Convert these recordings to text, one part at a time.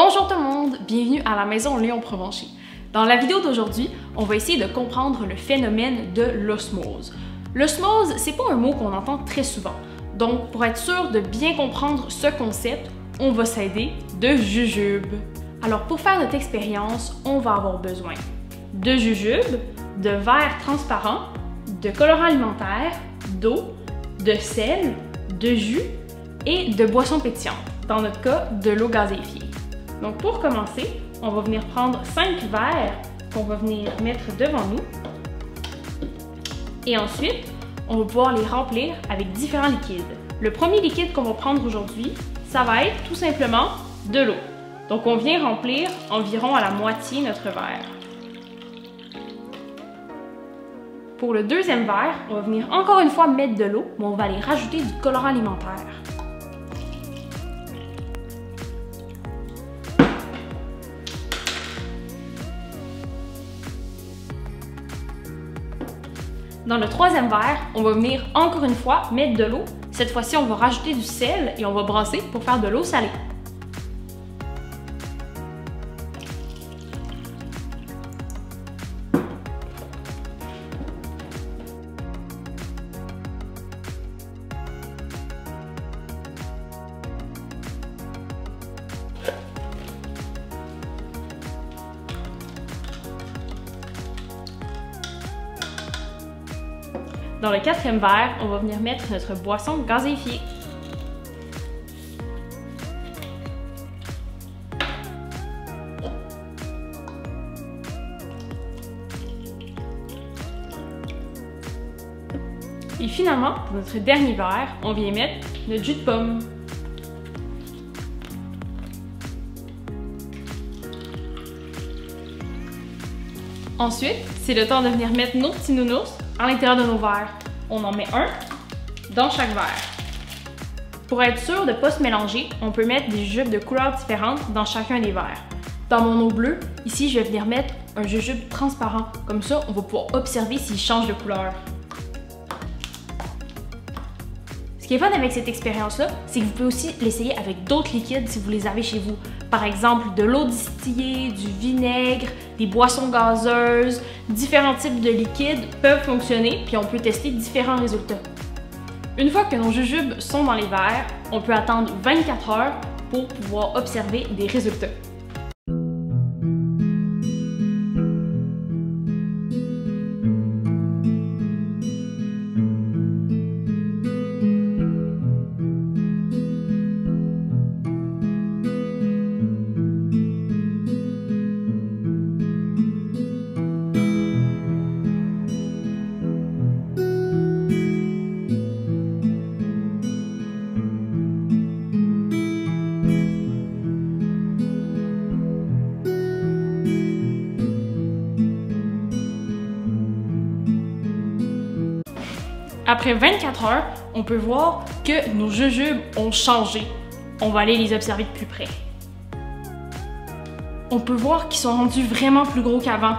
Bonjour tout le monde, bienvenue à la maison Léon Provencher. Dans la vidéo d'aujourd'hui, on va essayer de comprendre le phénomène de l'osmose. L'osmose, c'est pas un mot qu'on entend très souvent. Donc, pour être sûr de bien comprendre ce concept, on va s'aider de jujubes. Alors, pour faire notre expérience, on va avoir besoin de jujubes, de verre transparent, de colorant alimentaire, d'eau, de sel, de jus et de boissons pétillantes, dans notre cas, de l'eau gazéifiée. Donc pour commencer, on va venir prendre 5 verres qu'on va venir mettre devant nous. Et ensuite, on va pouvoir les remplir avec différents liquides. Le premier liquide qu'on va prendre aujourd'hui, ça va être tout simplement de l'eau. Donc on vient remplir environ à la moitié notre verre. Pour le deuxième verre, on va venir encore une fois mettre de l'eau, mais on va aller rajouter du colorant alimentaire. Dans le troisième verre, on va venir encore une fois mettre de l'eau. Cette fois-ci, on va rajouter du sel et on va brasser pour faire de l'eau salée. Dans le quatrième verre, on va venir mettre notre boisson gazéifiée. Et finalement, pour notre dernier verre, on vient mettre notre jus de pomme. Ensuite, c'est le temps de venir mettre nos petits nounours à l'intérieur de nos verres. On en met un dans chaque verre. Pour être sûr de ne pas se mélanger, on peut mettre des jujubes de couleurs différentes dans chacun des verres. Dans mon eau bleue, ici, je vais venir mettre un jujube transparent. Comme ça, on va pouvoir observer s'il change de couleur. Ce qui est fun avec cette expérience-là, c'est que vous pouvez aussi l'essayer avec d'autres liquides si vous les avez chez vous. Par exemple, de l'eau distillée, du vinaigre, des boissons gazeuses, différents types de liquides peuvent fonctionner, puis on peut tester différents résultats. Une fois que nos jujubes sont dans les verres, on peut attendre 24 heures pour pouvoir observer des résultats. Après 24 heures, on peut voir que nos jujubes ont changé. On va aller les observer de plus près. On peut voir qu'ils sont rendus vraiment plus gros qu'avant.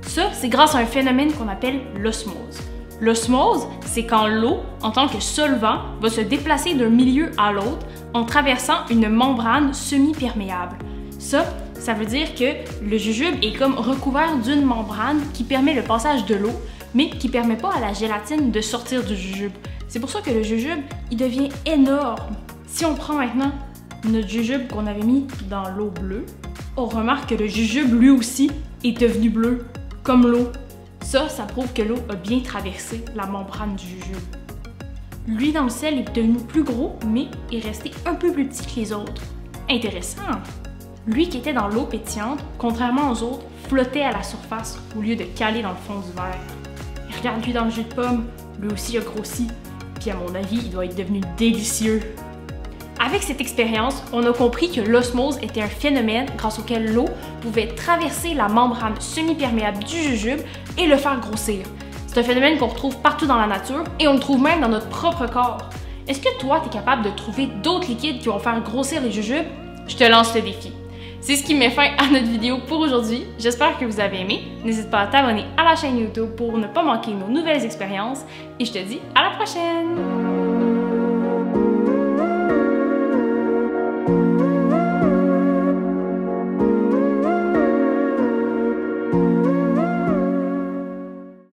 Ça, c'est grâce à un phénomène qu'on appelle l'osmose. L'osmose, c'est quand l'eau, en tant que solvant, va se déplacer d'un milieu à l'autre en traversant une membrane semi-perméable. Ça veut dire que le jujube est comme recouvert d'une membrane qui permet le passage de l'eau, mais qui ne permet pas à la gélatine de sortir du jujube. C'est pour ça que le jujube, il devient énorme. Si on prend maintenant notre jujube qu'on avait mis dans l'eau bleue, on remarque que le jujube, lui aussi, est devenu bleu, comme l'eau. Ça prouve que l'eau a bien traversé la membrane du jujube. Lui, dans le sel, est devenu plus gros, mais est resté un peu plus petit que les autres. Intéressant! Lui qui était dans l'eau pétillante, contrairement aux autres, flottait à la surface au lieu de caler dans le fond du verre. Et regarde lui dans le jus de pomme, lui aussi a grossi, puis à mon avis, il doit être devenu délicieux. Avec cette expérience, on a compris que l'osmose était un phénomène grâce auquel l'eau pouvait traverser la membrane semi-perméable du jujube et le faire grossir. C'est un phénomène qu'on retrouve partout dans la nature et on le trouve même dans notre propre corps. Est-ce que toi, tu es capable de trouver d'autres liquides qui vont faire grossir les jujubes? Je te lance le défi. C'est ce qui met fin à notre vidéo pour aujourd'hui. J'espère que vous avez aimé. N'hésite pas à t'abonner à la chaîne YouTube pour ne pas manquer nos nouvelles expériences. Et je te dis à la prochaine!